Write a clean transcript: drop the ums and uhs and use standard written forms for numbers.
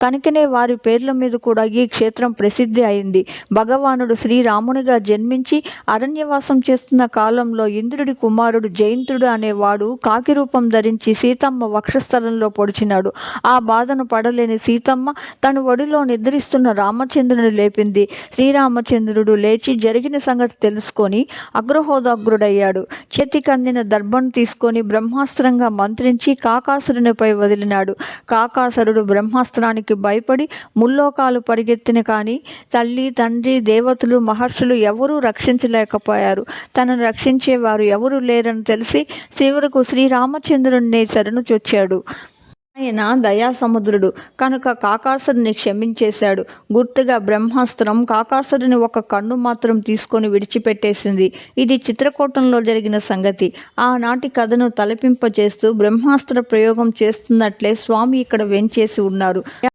కనుకనే వారి పేర్ల మీద కూడా ఈ క్షేత్రం ప్రసిద్ధి అయింది. భగవానుడు శ్రీరామునిగా జన్మించి అరణ్యవాసం చేస్తున్న కాలంలో ఇంద్రుడి కుమారుడు జయంతుడు అనేవాడు కాకి రూపం ధరించి సీతమ్మ వక్షస్థలంలో పొడిచినాడు. ఆ బాధను పడలేని సీతమ్మ తన ఒడిలో నిద్రిస్తున్న రామచంద్రుని లేపింది. శ్రీరామచంద్రుడు లేచి జరిగిన సంగతి తెలుసుకొని అగ్రహోదగ్రుడయ్యాడు. చేతికందిన దర్భను తీసుకొని బ్రహ్మాస్త్రంగా మంత్రించి కాకాసురునిపై వదిలినాడు. కాకాసురుడు బ్రహ్మాస్త్రానికి భయపడి ముల్లోకాలు పరిగెత్తిన కానీ తల్లి, తండ్రి, దేవతలు, మహర్షులు ఎవరూ రక్షించలేకపోయారు. తనను రక్షించేవారు ఎవరూ లేరని తెలిసి చివరకు శ్రీరామచంద్రుణ్ణి శరణు చొచ్చాడు. ఆయన దయాసముద్రుడు కనుక కాకాసురుని క్షమించేశాడు. గుర్తుగా బ్రహ్మాస్త్రం కాకాసురుని ఒక కన్ను మాత్రం తీసుకొని విడిచిపెట్టేసింది. ఇది చిత్రకూటంలో జరిగిన సంగతి. ఆనాటి కథను తలపింపచేస్తూ బ్రహ్మాస్త్ర ప్రయోగం చేస్తున్నట్లే స్వామి ఇక్కడ వెంచేసి ఉన్నారు.